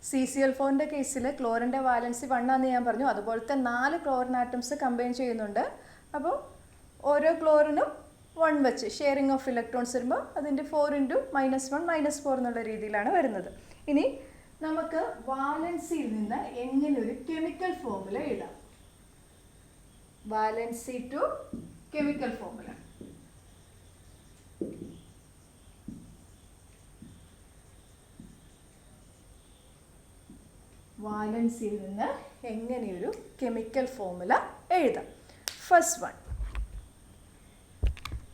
CCl4ൻ്റെ കേസിൽ ക്ലോറിൻ്റെ വാലൻസി 1 ആണെന്ന് ഞാൻ പറഞ്ഞു. അതുപോലത്തെ 4 ക്ലോറിൻ ആറ്റംസ് കമ്പൈൻ ചെയ്യുന്നുണ്ട്. അപ്പോൾ ഓരോ ക്ലോറിനും 1 വെച്ച് ഷെയറിംഗ് ഓഫ് ഇലക്ട്രോൺസ് വരുമ്പോൾ അതിൻ്റെ 4 × -1 -4 എന്നുള്ള രീതിയിലാണ് വരുന്നത്. ഇനി നമുക്ക് വാലൻസിയിൽ നിന്ന് എങ്ങനെ ഒരു കെമിക്കൽ ഫോർമുല എഴുതാം. Valency to chemical formula. വാലൻസിയിൽ നിന്ന് എങ്ങനെയൊരു കെമിക്കൽ ഫോർമുല എഴുതാം. ഫസ്റ്റ് വൺ,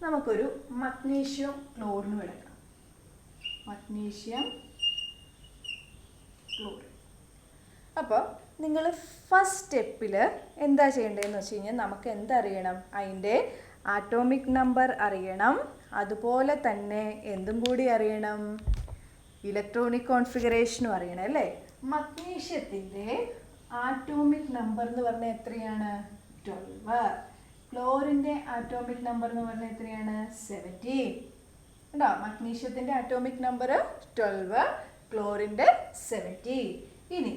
നമുക്കൊരു മഗ്നീഷ്യം ക്ലോറിനും എടുക്കാം. Magnesium chlorine. അപ്പോൾ നിങ്ങൾ ഫസ്റ്റ് സ്റ്റെപ്പിൽ എന്താ ചെയ്യേണ്ടതെന്ന് വെച്ച് കഴിഞ്ഞാൽ നമുക്ക് എന്തറിയണം? അതിൻ്റെ ആറ്റോമിക് നമ്പർ അറിയണം. അതുപോലെ തന്നെ എന്തും കൂടി അറിയണം? ഇലക്ട്രോണിക് കോൺഫിഗറേഷനും അറിയണം അല്ലേ? മഗ്നീഷ്യത്തിൻ്റെ ആറ്റോമിക് നമ്പർ എന്ന് പറഞ്ഞാൽ എത്രയാണ്? 12. ക്ലോറിൻ്റെ ആറ്റോമിക് നമ്പർ എന്ന് പറഞ്ഞാൽ എത്രയാണ്? 17. ഉണ്ടോ? മഗ്നീഷ്യത്തിൻ്റെ ആറ്റോമിക് നമ്പർ 12, ക്ലോറിൻ്റെ 17. ഇനി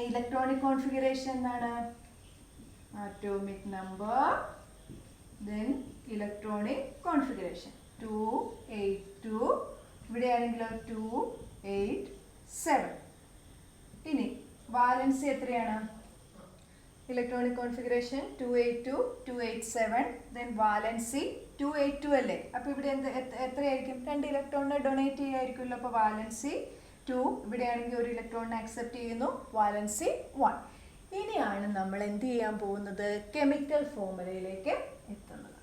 ഇലക്ട്രോണിക് കോൺഫിഗറേഷൻ എന്താണ്? Atomic number then electronic configuration 2, 8, 2. ഇവിടെയാണെങ്കിലോ 2, 8, 7. ഇനി വാലൻസി എത്രയാണ്? Electronic configuration 282, 287. ദെൻ വാലൻസി 282 അല്ലേ? അപ്പോൾ ഇവിടെ എത്രയായിരിക്കും? 2 ഇലക്ട്രോണിനെ ഡൊണേറ്റ് ചെയ്യായിരിക്കുമല്ലോ. അപ്പോൾ വാലൻസി 2. ഇവിടെയാണെങ്കിൽ ഒരു ഇലക്ട്രോണിനെ അക്സെപ്റ്റ് ചെയ്യുന്നു. വാലൻസി 1. ഇനിയാണ് നമ്മൾ എന്ത് ചെയ്യാൻ പോകുന്നത്? കെമിക്കൽ ഫോർമുലയിലേക്ക് എത്തുന്നത്.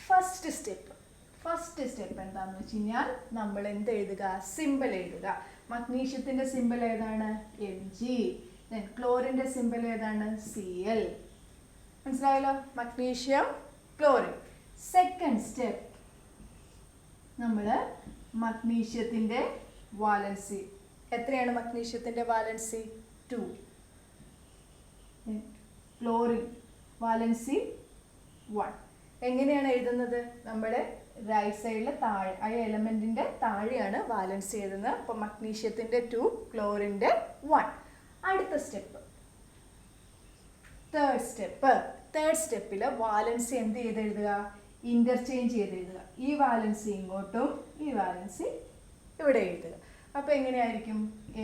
ഫസ്റ്റ് സ്റ്റെപ്പ് എന്താണെന്ന് വെച്ച് കഴിഞ്ഞാൽ നമ്മൾ എന്ത് എഴുതുക? സിമ്പിൾ എഴുതുക. മഗ്നീഷ്യത്തിൻ്റെ സിമ്പിൾ ഏതാണ്? Mg. ദെൻ ക്ലോറിൻ്റെ സിമ്പിൾ ഏതാണ്? Cl. മനസ്സിലായല്ലോ? Magnesium chlorine. സെക്കൻഡ് സ്റ്റെപ്പ്, നമ്മൾ മഗ്നീഷ്യത്തിൻ്റെ വാലൻസി എത്രയാണ്? മഗ്നീഷ്യത്തിൻ്റെ വാലൻസി 2. Chlorine valency 1. എങ്ങനെയാണ് എഴുതുന്നത്? നമ്മുടെ റൈറ്റ് സൈഡിൽ താഴെ ആ എലമെൻറ്റിൻ്റെ താഴെയാണ് വാലൻസി എഴുതുന്നത്. അപ്പോൾ മഗ്നീഷ്യത്തിൻ്റെ 2, ക്ലോറിൻ്റെ 1. അടുത്ത സ്റ്റെപ്പ്, തേർഡ് സ്റ്റെപ്പിൽ വാലൻസി എന്ത് ചെയ്ത് എഴുതുക? ഇൻ്റർചേഞ്ച് ചെയ്ത് എഴുതുക. ഈ വാലൻസി ഇങ്ങോട്ടും ഈ വാലൻസി ഇവിടെ എഴുതുക. അപ്പോൾ എങ്ങനെയായിരിക്കും?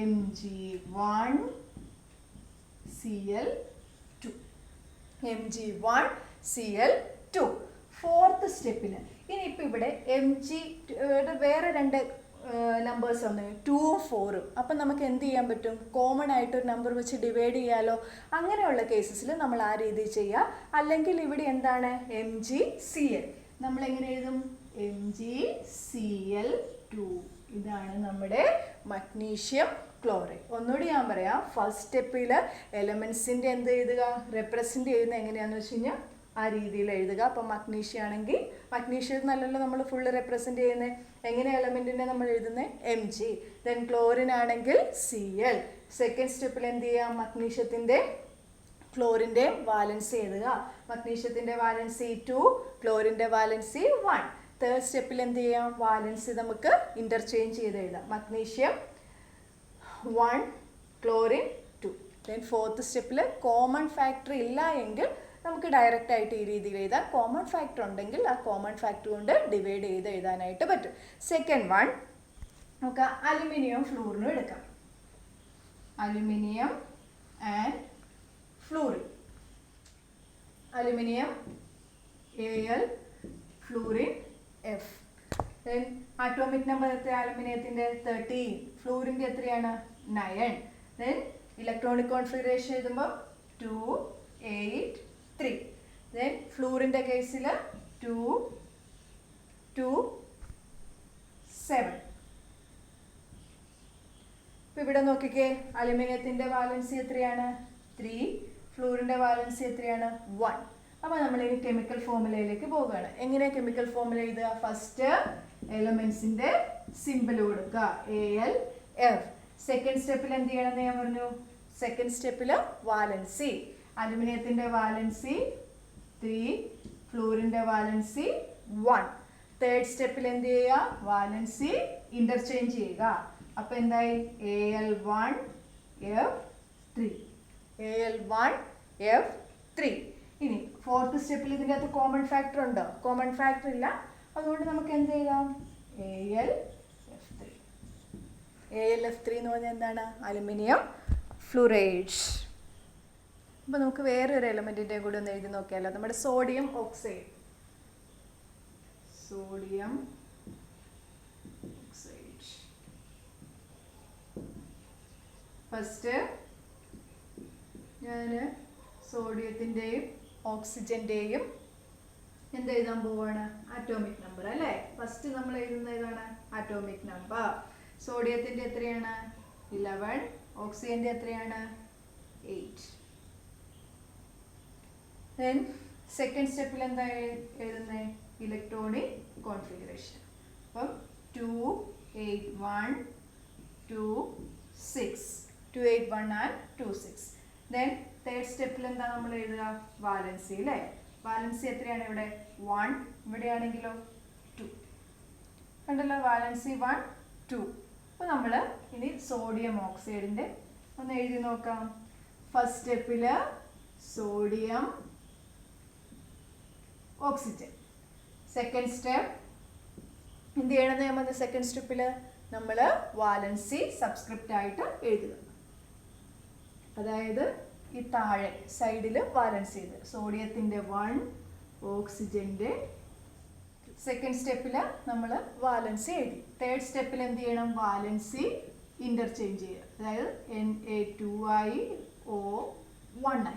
Mg1 Cl2. Mg1 Cl2. Fourth സ്റ്റെപ്പിൽ ഇനിയിപ്പോൾ ഇവിടെ Mg വേറെ 2 നമ്പേഴ്സ് വന്നു 2ഉം 4ഉം. അപ്പം നമുക്ക് എന്ത് ചെയ്യാൻ പറ്റും? കോമൺ ആയിട്ടൊരു നമ്പർ വെച്ച് ഡിവൈഡ് ചെയ്യാമല്ലോ. അങ്ങനെയുള്ള കേസസിൽ നമ്മൾ ആ രീതി ചെയ്യുക. അല്ലെങ്കിൽ ഇവിടെ എന്താണ്? MgCl. നമ്മളെങ്ങനെ എഴുതും? MgCl2. ഇതാണ് നമ്മുടെ മഗ്നീഷ്യം ക്ലോറൈഡ്. ഒന്നുകൂടി ഞാൻ പറയാം. ഫസ്റ്റ് സ്റ്റെപ്പിൽ എലമെൻസിൻ്റെ എന്ത് എഴുതുക? റെപ്രസെൻറ്റ് ചെയ്യുന്നത് എങ്ങനെയാണെന്ന് വെച്ച് കഴിഞ്ഞാൽ ആ രീതിയിൽ എഴുതുക. അപ്പം മഗ്നീഷ്യം ആണെങ്കിൽ മഗ്നീഷ്യം നല്ലല്ലോ നമ്മൾ ഫുള്ള് റെപ്രസെൻറ്റ് ചെയ്യുന്നത്. എങ്ങനെ എലമെൻറ്റിനെ നമ്മൾ എഴുതുന്നത്? Mg. ദെൻ ക്ലോറിൻ ആണെങ്കിൽ Cl. സെക്കൻഡ് സ്റ്റെപ്പിൽ എന്ത് ചെയ്യാം? മഗ്നീഷ്യത്തിൻ്റെ ക്ലോറിൻ്റെ വാലൻസി എഴുതുക. മഗ്നീഷ്യത്തിൻ്റെ വാലൻസി 2, ക്ലോറിൻ്റെ വാലൻസി 1. തേർഡ് സ്റ്റെപ്പിൽ എന്ത് ചെയ്യാം? വാലൻസി നമുക്ക് ഇൻ്റർചേഞ്ച് ചെയ്ത് എഴുതാം. Magnesium 1, chlorine 2. ദെൻ ഫോർത്ത് സ്റ്റെപ്പിൽ കോമൺ ഫാക്ടർ ഇല്ല എങ്കിൽ നമുക്ക് ഡയറക്റ്റ് ആയിട്ട് ഈ രീതിയിൽ എഴുതാം. കോമൺ ഫാക്ടർ ഉണ്ടെങ്കിൽ ആ കോമൺ ഫാക്ടർ കൊണ്ട് ഡിവൈഡ് ചെയ്ത് എഴുതാനായിട്ട് പറ്റും. സെക്കൻഡ് വൺ, നമുക്ക് അലുമിനിയം ഫ്ലൂറിനും എടുക്കാം. Aluminium and fluorine. Aluminium Al, fluorine F. Then atomic number എത്ര? അലുമിനിയത്തിൻ്റെ 13. ഫ്ലൂറിൻ്റെ എത്രയാണ്? 9. ദെൻ ഇലക്ട്രോണിക് കോൺഫിഗറേഷൻ എഴുതുമ്പോൾ 2, 8, 3. ദെൻ ഫ്ലൂറിൻ്റെ കേസിൽ 2, 2, 7. ഇപ്പോൾ ഇവിടെ നോക്കിക്കേ, അലുമിനിയത്തിൻ്റെ വാലൻസി എത്രയാണ്? 3. ഫ്ലൂറിൻ്റെ വാലൻസി എത്രയാണ്? 1. അപ്പോൾ നമ്മളിനി കെമിക്കൽ ഫോർമുലയിലേക്ക് പോവുകയാണ്. എങ്ങനെയാണ് കെമിക്കൽ ഫോർമുല എഴുതുക? ഫസ്റ്റ് എലമെൻസിൻ്റെ സിമ്പിൾ കൊടുക്കുക, Al, F. സെക്കൻഡ് സ്റ്റെപ്പിൽ എന്ത് ചെയ്യണമെന്ന് ഞാൻ പറഞ്ഞു? സെക്കൻഡ് സ്റ്റെപ്പിൽ വാലൻസി. അലുമിനിയത്തിൻ്റെ വാലൻസി 3, ഫ്ലൂറിൻ്റെ വാലൻസി 1. തേർഡ് സ്റ്റെപ്പിൽ എന്ത് ചെയ്യുക? വാലൻസി ഇൻ്റർചേഞ്ച് ചെയ്യുക. അപ്പോൾ എന്തായി? Al1 F3. Al1F3. ഇനി ഫോർത്ത് സ്റ്റെപ്പിൽ ഇതിൻ്റെ അകത്ത് കോമൺ ഫാക്ടർ ഉണ്ടോ? കോമൺ ഫാക്ടർ ഇല്ല. അതുകൊണ്ട് നമുക്ക് എന്ത് ചെയ്യാം? AlF3. AlF3 എന്ന് പറഞ്ഞാൽ എന്താണ്? Aluminium fluoride. അപ്പോൾ നമുക്ക് വേറൊരു എലമെൻറ്റിൻ്റെ കൂടെ ഒന്ന് എഴുതി നോക്കിയാലോ. നമ്മുടെ sodium oxide. Sodium oxide. First ഞാൻ സോഡിയത്തിൻ്റെയും ഓക്സിജൻ്റെയും എന്ത് എഴുതാൻ പോവുകയാണ്? ആറ്റോമിക് നമ്പർ അല്ലേ? ഫസ്റ്റ് നമ്മൾ എഴുതുന്ന ഏതാണ്? Atomic number. സോഡിയത്തിൻ്റെ എത്രയാണ്? 11. ഓക്സിജൻ്റെ എത്രയാണ്? 8. ദെൻ സെക്കൻഡ് സ്റ്റെപ്പിൽ എന്താ എഴുതുന്നത്? Electronic configuration. അപ്പം 2 8 1 2 6. 2 8 1 and 2 6. ദെൻ തേർഡ് സ്റ്റെപ്പിൽ എന്താ നമ്മൾ എഴുതുക? വാലൻസി അല്ലേ? വാലൻസി എത്രയാണ് ഇവിടെ? 1. ഇവിടെയാണെങ്കിലോ 2. കണ്ടല്ലോ, വാലൻസി 1 2. അപ്പോൾ നമ്മൾ ഇനി സോഡിയം ഓക്സൈഡിൻ്റെ ഒന്ന് എഴുതി നോക്കാം. ഫസ്റ്റ് സ്റ്റെപ്പിൽ സോഡിയം ഓക്സിജൻ. സെക്കൻഡ് സ്റ്റെപ്പ് എന്ത് ചെയ്യണമെന്ന് നമ്മൾ സെക്കൻഡ് സ്റ്റെപ്പിൽ നമ്മൾ വാലൻസി സബ്സ്ക്രിപ്റ്റ് ആയിട്ട് എഴുതുക. അതായത് ഈ താഴെ സൈഡിൽ വാലൻസ് ചെയ്ത് സോഡിയത്തിൻ്റെ 1, ഓക്സിജൻ്റെ സെക്കൻഡ് സ്റ്റെപ്പിൽ നമ്മൾ വാലൻസി എഴുതി. തേർഡ് സ്റ്റെപ്പിൽ എന്ത് ചെയ്യണം? വാലൻസി ഇൻ്റർചേഞ്ച് ചെയ്യുക. അതായത് Na2i O1i.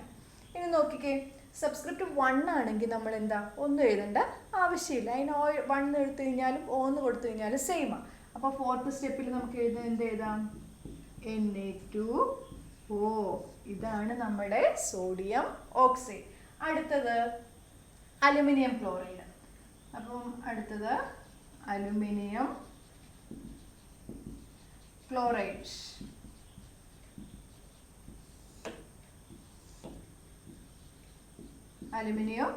ഇനി നോക്കിക്കേ, സബ്സ്ക്രിപ്റ്റ് 1 ആണെങ്കിൽ നമ്മൾ എന്താ ഒന്നും എഴുതേണ്ട ആവശ്യമില്ല. അതിന് 1 എടുത്തു കഴിഞ്ഞാലും O എന്ന് കൊടുത്തു കഴിഞ്ഞാലും സെയിമാണ്. അപ്പോൾ ഫോർത്ത് സ്റ്റെപ്പിൽ നമുക്ക് എന്ത് എഴുതാം? Na2O. ഇതാണ് നമ്മുടെ സോഡിയം ഓക്സൈഡ്. അടുത്തത് അലുമിനിയം ക്ലോറൈഡ്. അപ്പം അടുത്തത് aluminium chloride. Aluminium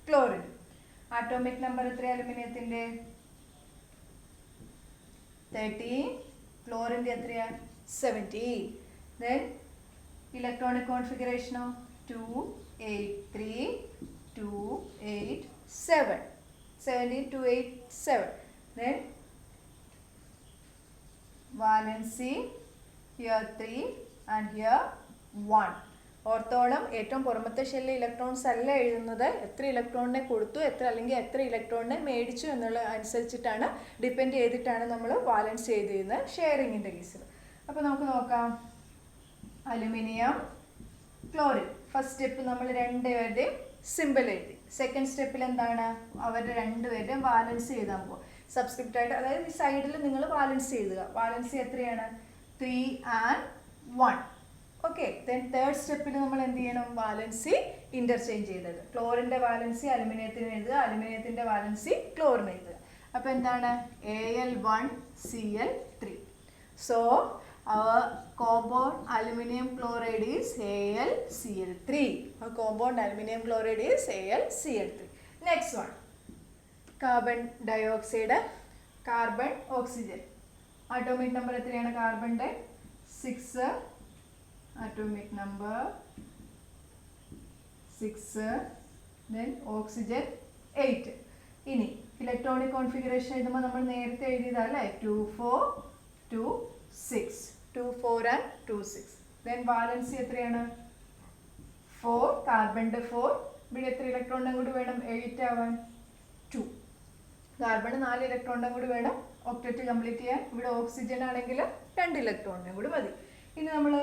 chloride. Atomic number എത്ര അലുമിനിയത്തിൻ്റെ? 13. ക്ലോറിൻ്റെ എത്രയാ? 17. ദെൻ ഇലക്ട്രോണിക് കോൺഫിഗറേഷനോ? 2 8 3 2 8 7. 17 2 8 7. Then valency here 3 and here 1. ഓർത്തോളം, ഏറ്റവും പുറമത്തെ ഷെല്ലിൽ ഇലക്ട്രോൺസ് അല്ല എഴുതുന്നത്, എത്ര ഇലക്ട്രോണിനെ കൊടുത്തു അല്ലെങ്കിൽ എത്ര ഇലക്ട്രോണിനെ മേടിച്ചു എന്നുള്ള അനുസരിച്ചിട്ടാണ്, ഡിപ്പെൻഡ് ചെയ്തിട്ടാണ് നമ്മൾ വാലൻസ് ചെയ്തിരുന്നത് ഷെയറിങ്ങിൻ്റെ കേസിൽ. അപ്പോൾ നമുക്ക് നോക്കാം. Aluminium chlorine. ഫസ്റ്റ് സ്റ്റെപ്പ് നമ്മൾ രണ്ടുപേരുടെയും സിമ്പിൾ എഴുതി. സെക്കൻഡ് സ്റ്റെപ്പിൽ എന്താണ്? അവരുടെ രണ്ടുപേരുടെയും വാലൻസ് എഴുതാൻ പോകും സബ്സ്ക്രിപ്റ്റ് ആയിട്ട്. അതായത് ഈ സൈഡിൽ നിങ്ങൾ വാലൻസ് എഴുതുക. വാലൻസി എത്രയാണ്? 3 and 1. ഓക്കെ. ദെൻ തേർഡ് സ്റ്റെപ്പിൽ നമ്മൾ എന്ത് ചെയ്യണം? വാലൻസി ഇൻ്റർചേഞ്ച് ചെയ്തത്. ക്ലോറിൻ്റെ വാലൻസി അലുമിനിയത്തിന് എഴുതുക, അലുമിനിയത്തിൻ്റെ വാലൻസി ക്ലോറിന് എഴുതുക. അപ്പോൾ എന്താണ്? Al1Cl3. So our compound aluminum chloride is AlCl3. Our compound aluminum chloride is AlCl3. Next one, carbon dioxide, carbon oxygen. Atomic number എത്രയാണ് കാർബണിൻ്റെ? 6. Atomic number 6. Then oxygen 8. ഇനി ഇലക്ട്രോണിക് കോൺഫിഗറേഷൻ എഴുതുമ്പോൾ നമ്മൾ നേരത്തെ എഴുതിയതല്ലേ? 2 4 2 6. 2 4 and 2 6. Then വാലൻസി എത്രയാണ്? 4. കാർബണിൻ്റെ 4. ഇവിടെ എത്ര ഇലക്ട്രോണിനും കൂടി വേണം 8 ആവാൻ? 2. കാർബണ് 4 ഇലക്ട്രോണിനും കൂടി വേണം ഒക്ടറ്റ് കംപ്ലീറ്റ് ചെയ്യാൻ. ഇവിടെ ഓക്സിജൻ ആണെങ്കിൽ 2 ഇലക്ട്രോണിനും കൂടി മതി. ഇനി നമ്മൾ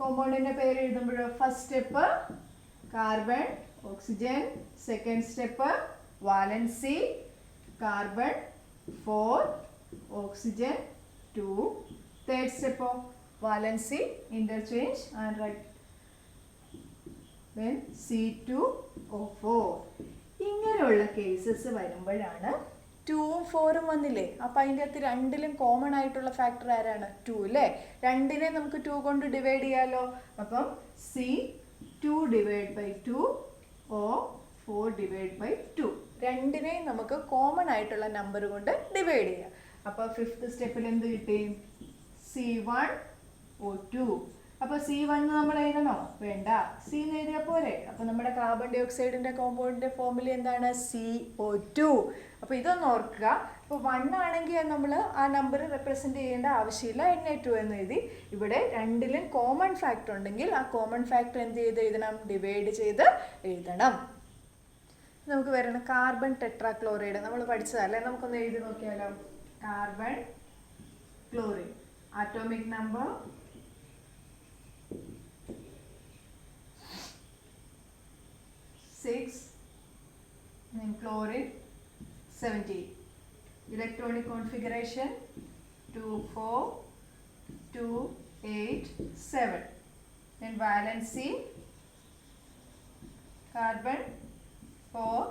കോമ്പൗണ്ടിൻ്റെ പേര് എഴുതുമ്പോൾ first step carbon oxygen, second step valency carbon 4 oxygen 2. Third step of valency interchange and write. Then C2O4. ഇങ്ങനെയുള്ള കേസസ് വരുമ്പോഴാണ് 2ഉം 4ഉം വന്നില്ലേ? അപ്പോൾ അതിൻ്റെ അകത്ത് രണ്ടിലും കോമൺ ആയിട്ടുള്ള ഫാക്ടർ ആരാണ്? 2 അല്ലേ? രണ്ടിനെ നമുക്ക് 2 കൊണ്ട് ഡിവൈഡ് ചെയ്യാമല്ലോ. അപ്പം C2 divide by 2 O 4 divide by 2. രണ്ടിനെയും നമുക്ക് കോമൺ ആയിട്ടുള്ള നമ്പർ കൊണ്ട് ഡിവൈഡ് ചെയ്യാം. അപ്പോൾ ഫിഫ്ത്ത് സ്റ്റെപ്പിൽ എന്ത് കിട്ടി? C1O2. അപ്പോൾ C1 നമ്മൾ എഴുതണോ? വേണ്ട, സി എന്ന് എഴുതിയാൽ പോരെ. അപ്പോൾ നമ്മുടെ കാർബൺ ഡൈ ഓക്സൈഡിൻ്റെ കോമ്പൗണ്ടിൻ്റെ ഫോർമുല എന്താണ്? CO2. അപ്പോൾ ഇതൊന്ന് ഓർക്കുക. ഇപ്പോൾ 1 ആണെങ്കിൽ നമ്മൾ ആ നമ്പർ റെപ്രസെൻറ്റ് ചെയ്യേണ്ട ആവശ്യമില്ല, Na2 എന്ന് എഴുതി. ഇവിടെ രണ്ടിലും കോമൺ ഫാക്ടർ ഉണ്ടെങ്കിൽ ആ കോമൺ ഫാക്ടർ എന്ത് ചെയ്ത് എഴുതണം? ഡിവൈഡ് ചെയ്ത് എഴുതണം. നമുക്ക് വരണം കാർബൺ ടെട്രാക്ലോറൈഡ്, നമ്മൾ പഠിച്ചതല്ലേ, നമുക്കൊന്ന് എഴുതി നോക്കിയാലോ. Carbon chloride, atomic number 6 and chlorine 17. Electronic configuration 2 4 2 8 7. Then valency carbon 4,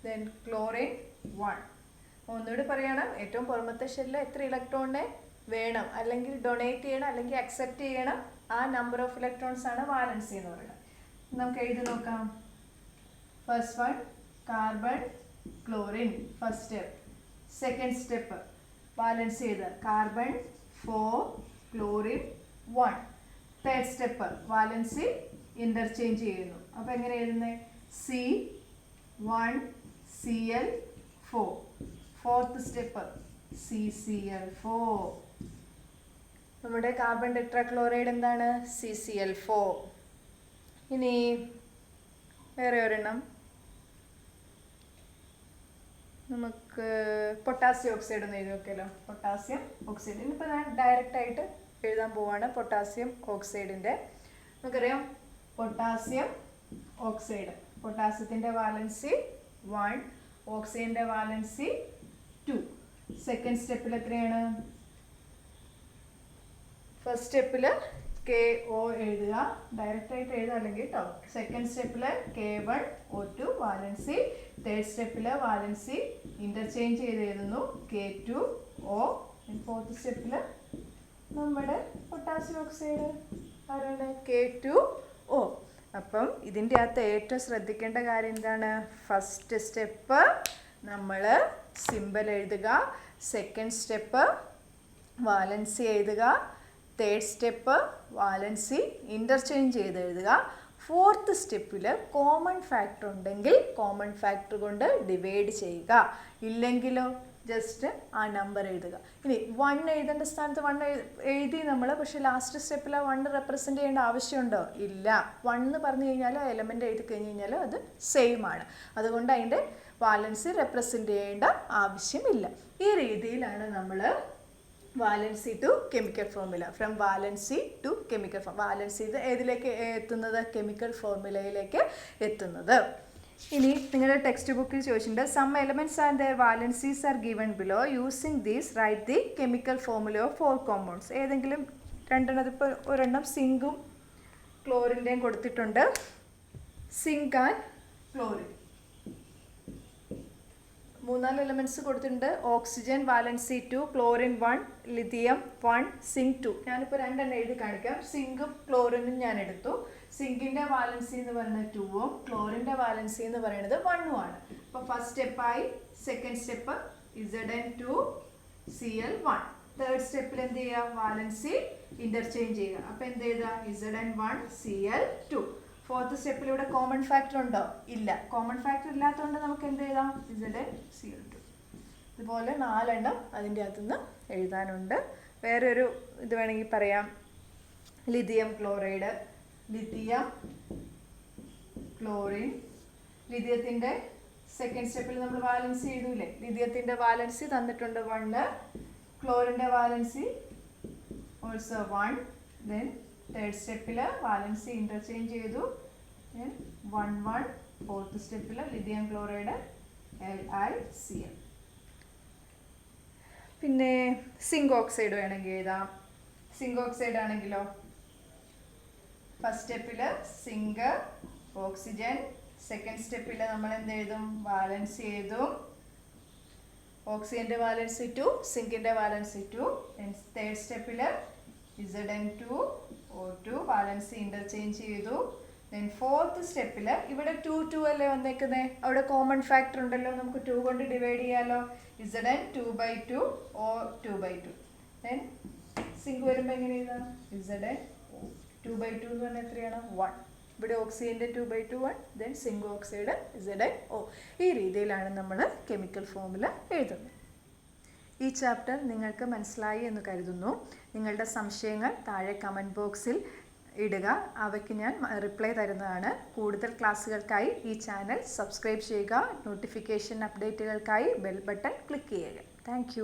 then chlorine 1. ഒന്നുകൂടി പറയണം, ഏറ്റവും പുറമത്തെ ഷെല്ലിൽ എത്ര ഇലക്ട്രോണിനെ വേണം, അല്ലെങ്കിൽ ഡൊണേറ്റ് ചെയ്യണം, അല്ലെങ്കിൽ അക്സെപ്റ്റ് ചെയ്യണം, ആ നമ്പർ ഓഫ് ഇലക്ട്രോൺസ് ആണ് വാലൻസി എന്ന് പറയുന്നത്. നമുക്ക് എഴുതി നോക്കാം. First one carbon chlorine, first step. Second step valence ചെയ്ത് carbon 4 chlorine 1. Third step valency interchange ചെയ്യുന്നു. അപ്പോൾ എങ്ങനെ എഴുതുന്നത്? C1Cl4. Fourth step CCl4. നമ്മുടെ കാർബൺ ടെട്രാക്ലോറൈഡ് എന്താണ്? CCl4. ഇനി വേറെ ഒരെണ്ണം നമുക്ക് പൊട്ടാസ്യം ഓക്സൈഡ് ഒന്ന് എഴുതി നോക്കിയാലോ. പൊട്ടാസ്യം ഓക്സൈഡ് ഇനിയിപ്പോൾ ഞാൻ ഡയറക്റ്റായിട്ട് എഴുതാൻ പോവാണ്. പൊട്ടാസ്യം ഓക്സൈഡിൻ്റെ നമുക്കറിയാം പൊട്ടാസ്യം ഓക്സൈഡ്, പൊട്ടാസ്യത്തിൻ്റെ വാലൻസി 1, ഓക്സൈഡിൻ്റെ വാലൻസി 2. സെക്കൻഡ് സ്റ്റെപ്പിൽ എത്രയാണ്? ഫസ്റ്റ് സ്റ്റെപ്പിൽ KO എഴുതുക, ഡയറക്റ്റായിട്ട് എഴുതുക അല്ലെങ്കിൽ കേട്ടോ. സെക്കൻഡ് സ്റ്റെപ്പിൽ K1O2 വാലൻസി. തേർഡ് സ്റ്റെപ്പിൽ വാലൻസി ഇൻ്റർചേഞ്ച് ചെയ്ത് എഴുതുന്നു K2O. ഫോർത്ത് സ്റ്റെപ്പിൽ നമ്മുടെ പൊട്ടാസ്യം ഓക്സൈഡ് ആരാണ്? K2O. അപ്പം ഇതിൻ്റെ അകത്ത് ഏറ്റവും ശ്രദ്ധിക്കേണ്ട കാര്യം എന്താണ്? ഫസ്റ്റ് സ്റ്റെപ്പ് നമ്മൾ സിമ്പൽ എഴുതുക, സെക്കൻഡ് സ്റ്റെപ്പ് വാലൻസി എഴുതുക, തേർഡ് സ്റ്റെപ്പ് വാലൻസി ഇൻ്റർചേഞ്ച് ചെയ്ത് എഴുതുക. ഫോർത്ത് സ്റ്റെപ്പിൽ കോമൺ ഫാക്ടർ ഉണ്ടെങ്കിൽ കോമൺ ഫാക്ടർ കൊണ്ട് ഡിവൈഡ് ചെയ്യുക, ഇല്ലെങ്കിലോ ജസ്റ്റ് ആ നമ്പർ എഴുതുക. ഇനി 1 എഴുതേണ്ട സ്ഥാനത്ത് 1 എഴുതി നമ്മൾ, പക്ഷേ ലാസ്റ്റ് സ്റ്റെപ്പിൽ ആ 1 റെപ്രസെൻറ്റ് ചെയ്യേണ്ട ആവശ്യമുണ്ടോ? ഇല്ല. 1 എന്ന് പറഞ്ഞു കഴിഞ്ഞാൽ എലമെൻ്റ് എഴുതി കഴിഞ്ഞ് കഴിഞ്ഞാൽ അത് സെയിം ആണ്. അതുകൊണ്ട് അതിൻ്റെ വാലൻസി റെപ്രസെൻറ്റ് ചെയ്യേണ്ട ആവശ്യമില്ല. ഈ രീതിയിലാണ് നമ്മൾ valency to chemical formula, from valency to chemical formula, valency ഇത് ഏതിലേക്ക് എത്തുന്നത്? കെമിക്കൽ ഫോർമുലയിലേക്ക് എത്തുന്നത്. ഇനി നിങ്ങളുടെ ടെക്സ്റ്റ് ബുക്കിൽ ചോദിച്ചിട്ടുണ്ട് some elements and their valencies are given below, using these write the chemical formula of 4 compounds. ഏതെങ്കിലും രണ്ടെണ്ണം, ഇപ്പോൾ ഒരെണ്ണം സിങ്കും ക്ലോറിൻ്റെയും കൊടുത്തിട്ടുണ്ട്. സിങ്ക് ആൻഡ് ക്ലോറിൻ 3-4 എലമെൻറ്റ്സ് കൊടുത്തിട്ടുണ്ട്. Oxygen valency 2, chlorine 1, lithium 1, zinc 2. ഞാനിപ്പോൾ 2 എണ്ണം എഴുതി കാണിക്കാം. സിങ്കും ക്ലോറിനും ഞാൻ എടുത്തു. സിങ്കിൻ്റെ വാലൻസി എന്ന് പറയുന്നത് 2ഉം ക്ലോറിൻ്റെ വാലൻസി എന്ന് പറയുന്നത് 1ഉം ആണ്. അപ്പോൾ ഫസ്റ്റ് സ്റ്റെപ്പായി. Second step Zn2Cl1. തേർഡ് സ്റ്റെപ്പിൽ എന്ത് ചെയ്യുക? വാലൻസി ഇൻ്റർചേഞ്ച് ചെയ്യുക. അപ്പോൾ എന്ത് ചെയ്താൽ Zn1Cl2. ഫോർത്ത് സ്റ്റെപ്പിൽ ഇവിടെ കോമൺ ഫാക്ടർ ഉണ്ടോ? ഇല്ല. കോമൺ ഫാക്ടർ ഇല്ലാത്തതുകൊണ്ട് നമുക്ക് എന്ത് എഴുതാം? Zn2. ഇതുപോലെ 4 എണ്ണം അതിൻ്റെ അകത്തുനിന്ന് എഴുതാനുണ്ട്. വേറെ ഒരു ഇത് വേണമെങ്കിൽ പറയാം. Lithium chloride, lithium chlorine. ലിഥിയത്തിൻ്റെ സെക്കൻഡ് സ്റ്റെപ്പിൽ നമ്മൾ വാലൻസി എഴുതൂലേ? ലിഥിയത്തിൻ്റെ വാലൻസി തന്നിട്ടുണ്ട് 1, ക്ലോറിൻ്റെ വാലൻസി ഓൾസോ 1. ദെൻ തേർഡ് സ്റ്റെപ്പിൽ വാലൻസി ഇൻ്റർചേഞ്ച് ചെയ്തു. 1 ഫോർത്ത് സ്റ്റെപ്പിൽ ലിഥിയം ക്ലോറൈഡ് LiCl. പിന്നെ സിങ്ക് ഓക്സൈഡ് വേണമെങ്കിൽ എഴുതാം. സിങ്ക് ഓക്സൈഡ് ആണെങ്കിലോ ഫസ്റ്റ് സ്റ്റെപ്പിൽ സിങ്ക് ഓക്സിജൻ, സെക്കൻഡ് സ്റ്റെപ്പിൽ നമ്മൾ എന്ത് എഴുതും? വാലൻസി എഴുതും. ഓക്സിജൻ്റെ വാലൻസി 2, സിങ്കിൻ്റെ വാലൻസി 2. തേർഡ് സ്റ്റെപ്പിൽ Zn2O2 വാലൻസി ഇൻ്റർചേഞ്ച് ചെയ്തു. ദെൻ ഫോർത്ത് സ്റ്റെപ്പിൽ ഇവിടെ 2 അല്ലേ വന്നേക്കുന്നത്, അവിടെ കോമൺ ഫാക്ടർ ഉണ്ടല്ലോ, നമുക്ക് 2 കൊണ്ട് ഡിവൈഡ് ചെയ്യാമല്ലോ. Zn 2/2 O 2/2. ദെൻ സിങ്ക് വരുമ്പോൾ എങ്ങനെ എഴുതാം? Zn 2/2 എന്ന് പറഞ്ഞാൽ എത്രയാണ് 1. ഇവിടെ ഓക്സിജൻ്റെ 2/2 1, ദെൻ സിങ്ക് ഓക്സൈഡ് ZnO. ഈ രീതിയിലാണ് നമ്മൾ കെമിക്കൽ ഫോമുല എഴുതുന്നത്. ഈ ചാപ്റ്റർ നിങ്ങൾക്ക് മനസ്സിലായി എന്ന് കരുതുന്നു. നിങ്ങളുടെ സംശയങ്ങൾ താഴെ കമൻറ്റ് ബോക്സിൽ ഇടുക. അവയ്ക്ക് ഞാൻ റിപ്ലൈ തരുന്നതാണ്. കൂടുതൽ ക്ലാസ്സുകൾക്കായി ഈ ചാനൽ സബ്സ്ക്രൈബ് ചെയ്യുക. നോട്ടിഫിക്കേഷൻ അപ്ഡേറ്റുകൾക്കായി ബെൽ ബട്ടൺ ക്ലിക്ക് ചെയ്യുക. താങ്ക്